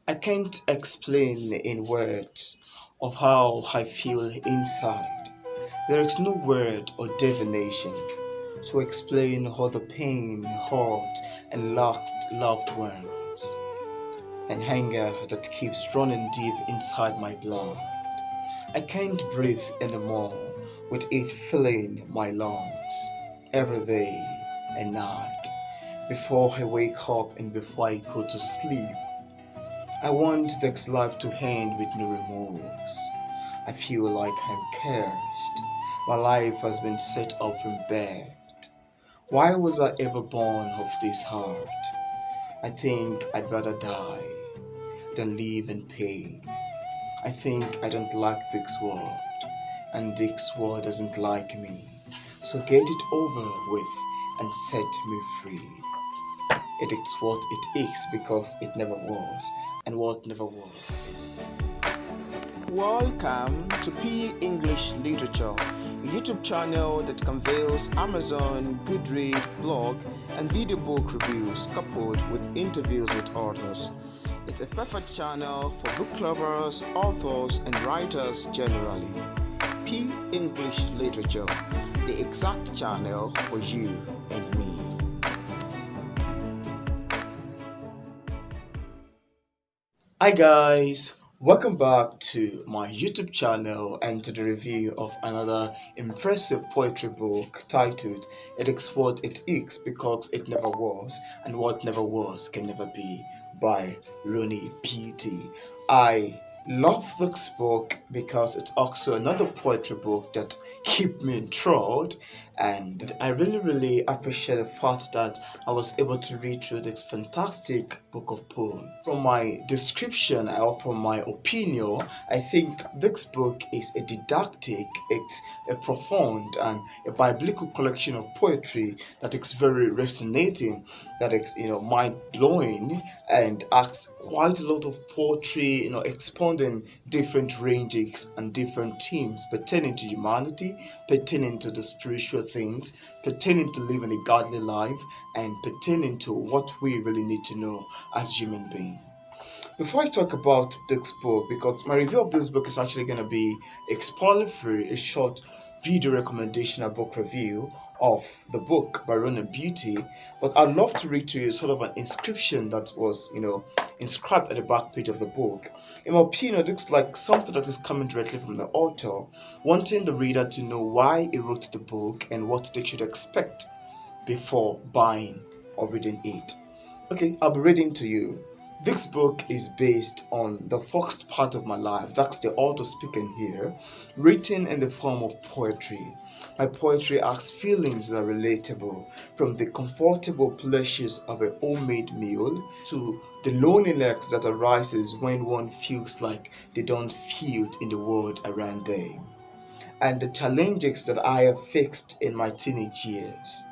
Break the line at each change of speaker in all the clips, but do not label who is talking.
I can't explain in words of how I feel inside. There is no word or divination to explain all the pain, hurt, and lost loved ones, and anger that keeps running deep inside my blood. I can't breathe anymore with it filling my lungs every day and night. Before I wake up and before I go to sleep, I want this life to end with no remorse. I feel like I'm cursed. My life has been set up from birth. Why was I ever born of this heart? I think I'd rather die than live in pain. I think I don't like this world, and this world doesn't like me. So get it over with and set me free. It is what it is because it never was, and what never was.
Welcome to P English Literature, a YouTube channel that conveys Amazon, Goodreads, blog, and video book reviews coupled with interviews with authors. It's a perfect channel for book lovers, authors, and writers generally. P English Literature, the exact channel for you and me.
Hi guys, welcome back to my YouTube channel and to the review of another impressive poetry book titled It Is What It Is Because It Never Was and What Never Was Can Never Be by Ronnell Beaty. I love this book because it's also another poetry book that keep me enthralled, and I really appreciate the fact that I was able to read through this fantastic book of poems. From my description or from my opinion, I think this book is a didactic, it's a profound and a biblical collection of poetry that is very resonating, that is mind blowing, and asks quite a lot of poetry, expounding different ranges and different themes pertaining to humanity, pertaining to the spiritual things, pertaining to living a godly life, and pertaining to what we really need to know as human beings. Before I talk about this book, because my review of this book is actually going to be exploratory, a short video recommendation, a book review of the book by Ronnell Beaty, but I'd love to read to you sort of an inscription that was, inscribed at the back page of the book. In my opinion, it looks like something that is coming directly from the author, wanting the reader to know why he wrote the book and what they should expect before buying or reading it. Okay, I'll be reading to you. This book is based on the first part of my life, that's the author speaking here, written in the form of poetry. My poetry asks feelings that are relatable, from the comfortable pleasures of a homemade meal to the loneliness that arises when one feels like they don't feel it in the world around them, and the challenges that I have faced in my teenage years,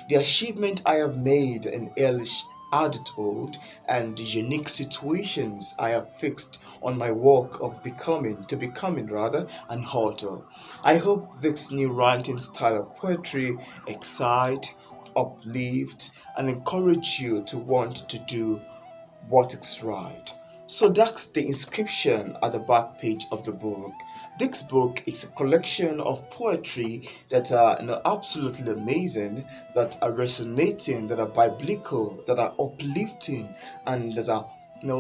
the achievement I have made in early adulthood, and the unique situations I have fixed on my walk of becoming rather an author. I hope this new writing style of poetry excite, uplift, and encourage you to want to do what is right. So that's the inscription at the back page of the book. This book is a collection of poetry that are absolutely amazing, that are resonating, that are biblical, that are uplifting, and that are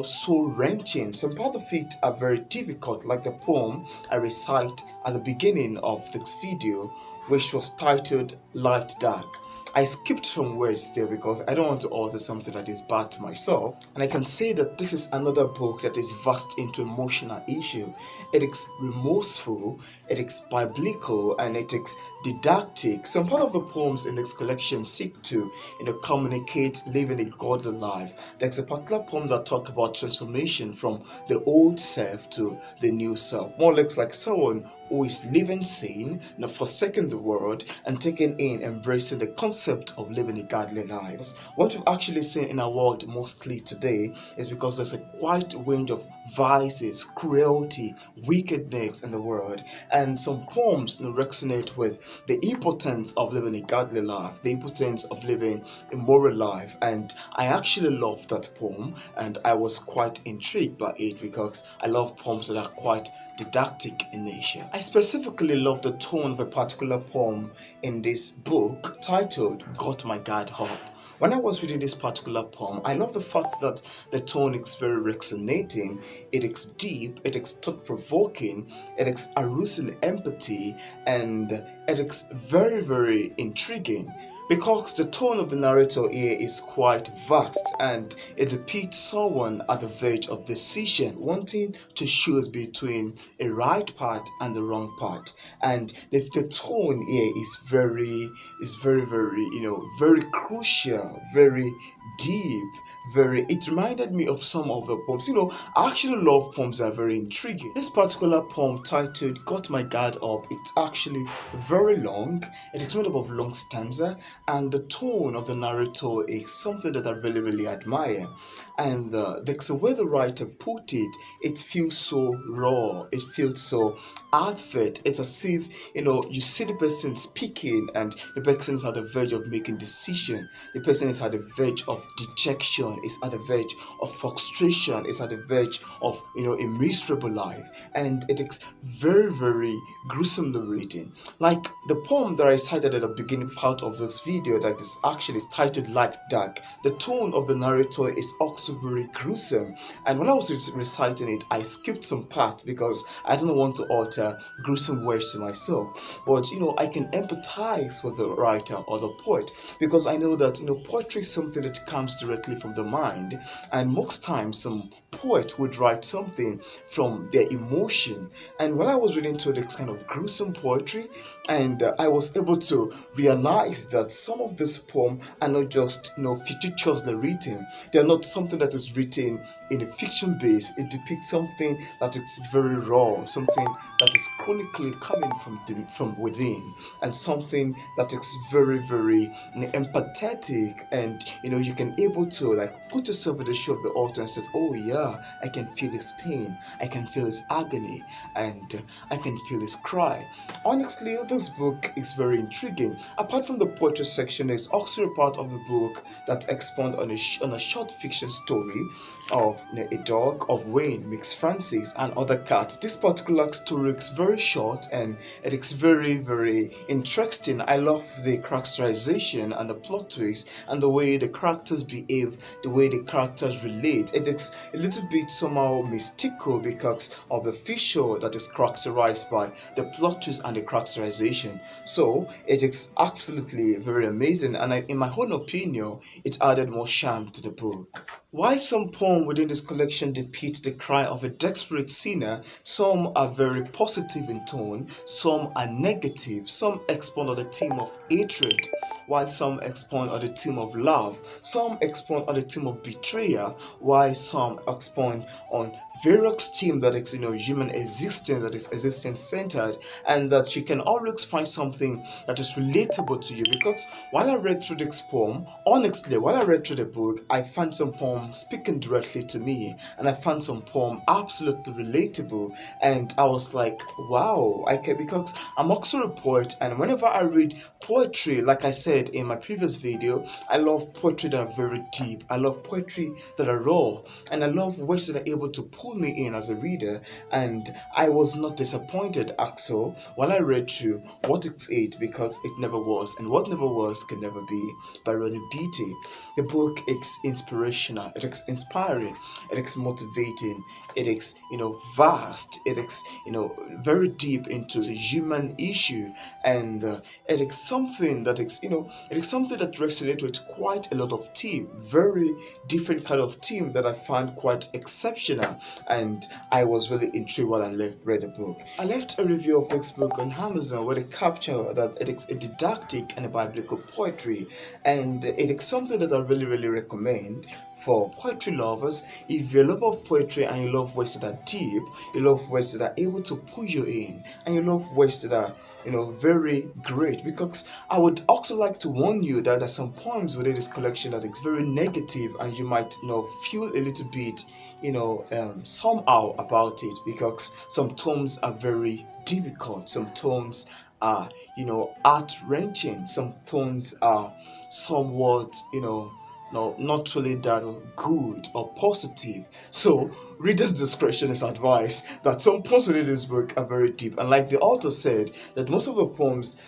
soul wrenching. Some part of it are very difficult, like the poem I recite at the beginning of this video, which was titled Light Dark. I skipped some words there because I don't want to alter something that is bad to myself. And I can say that this is another book that is vast into emotional issue. It is remorseful, it is biblical, and it is didactic. Some part of the poems in this collection seek to, communicate living a godly life. There's a particular poem that talks about transformation from the old self to the new self. More or less like someone who is living sane, not forsaking the world, and taking in, embracing the concept of living a godly life. What we've actually seen in our world mostly today is because there's a quite range of vices, cruelty, wickedness in the world, and some poems resonate with the importance of living a godly life, the importance of living a moral life. And I actually loved that poem, and I was quite intrigued by it because I love poems that are quite didactic in nature. I specifically love the tone of a particular poem in this book titled Got My Guard Up. When I was reading this particular poem, I love the fact that the tone is very resonating, it is deep, it is thought provoking, it is arousing empathy, and it is very, very intriguing. Because the tone of the narrator here is quite vast and it depicts someone at the verge of decision, wanting to choose between a right path and the wrong path. And the tone here is very, very crucial, very deep, very it reminded me of some of the poems. I actually love poems that are very intriguing. This particular poem titled Got My Guard Up, it's actually very long. It is made up of long stanza, and the tone of the narrator is something that I really, really admire. And the way the writer put it, it feels so raw, it feels so heartfelt. It's as if you see the person speaking and the person is at the verge of making decision, the person is at the verge of dejection, is at the verge of frustration, is at the verge of a miserable life. And it is very, very gruesome reading. Like the poem that I cited at the beginning part of this video that is actually titled Light Dark, the tone of the narrator is also very gruesome. And when I was reciting it, I skipped some part because I don't want to utter gruesome words to myself. But I can empathize with the writer or the poet because I know that poetry is something that comes directly from the mind, and most times some poet would write something from their emotion. And when I was reading through this kind of gruesome poetry, and I was able to realize that some of this poem are not just fictitiously written. They are not something that is written in a fiction base. It depicts something that is very raw, something that is chronically coming from within, and something that is very, very empathetic. And you can able to like put yourself in the shoe of the author and say, oh yeah, I can feel his pain, I can feel his agony, and I can feel his cry. Honestly, this book is very intriguing. Apart from the poetry section, there's also a part of the book that expounds on a short fiction story of a dog, of Wayne meets Francis, and other cat. This particular story is very short and it is very, very interesting. I love the characterization and the plot twist and the way the characters behave, the way the characters relate. It is a little bit somehow mystical because of the feature that is characterized by the plot twist and the characterization. So it is absolutely very amazing, and in my own opinion, it added more charm to the book. While some poems within this collection depict the cry of a desperate sinner, some are very positive in tone, some are negative, some expound on the theme of hatred, while some expound on the theme of love, some expound on the theme of betrayal, while some expound on various themes that is human existence, that is existence centered, and that you can always find something that is relatable to you. Because while I read through this poem, honestly, while I read through the book, I found some poems speaking directly to me, and I found some poem absolutely relatable, and I was like, wow, I can, because I'm also a poet, and whenever I read poetry, like I said in my previous video, I love poetry that are very deep, I love poetry that are raw, and I love words that are able to pull me in as a reader. And I was not disappointed also while I read through What Is It, because it never was, and what never was can never be, by Ronnell Beaty. The book is inspirational, it is inspiring, it is motivating, it is vast, it is very deep into the human issue, and it is something that is it is something that resonates with quite a lot of team, very different kind of team that I found quite exceptional, and I was really intrigued while I read the book. I left a review of this book on Amazon with a capture that it is a didactic and a biblical poetry, and it is something that I really, really recommend for poetry lovers. If you love of poetry and you love words that are deep, you love words that are able to pull you in, and you love words that are very great, because I would also like to warn you that there are some poems within this collection that is very negative, and you might feel a little bit somehow about it, because some tones are very difficult, some tones are, heart-wrenching. Some tones are somewhat, no, not really that good or positive. So, reader's discretion is advised. That some poems in this book are very deep, and like the author said, that most of the poems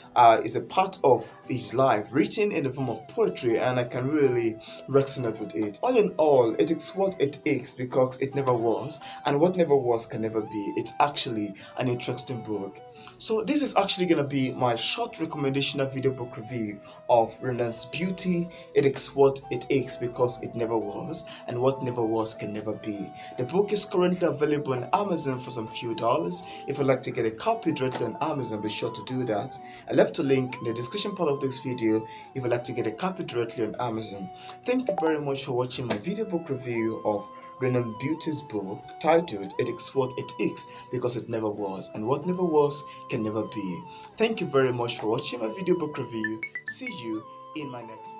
is a part of his life, written in the form of poetry, and I can really resonate with it. All in all, it is what it is because it never was, and what never was can never be. It's actually an interesting book. So this is actually gonna be my short recommendation of video book review of Ronnell Beaty. It is what it is because it never was, and what never was can never be. The book is currently available on Amazon for some few dollars. If you'd like to get a copy directly on Amazon, be sure to do that. I left a link in the description part of this video if you'd like to get a copy directly on Amazon. Thank you very much for watching my video book review of Ronnell Beaty's book titled It Is What It Is because it never was, and what never was can never be. Thank you very much for watching my video book review. See you in my next video.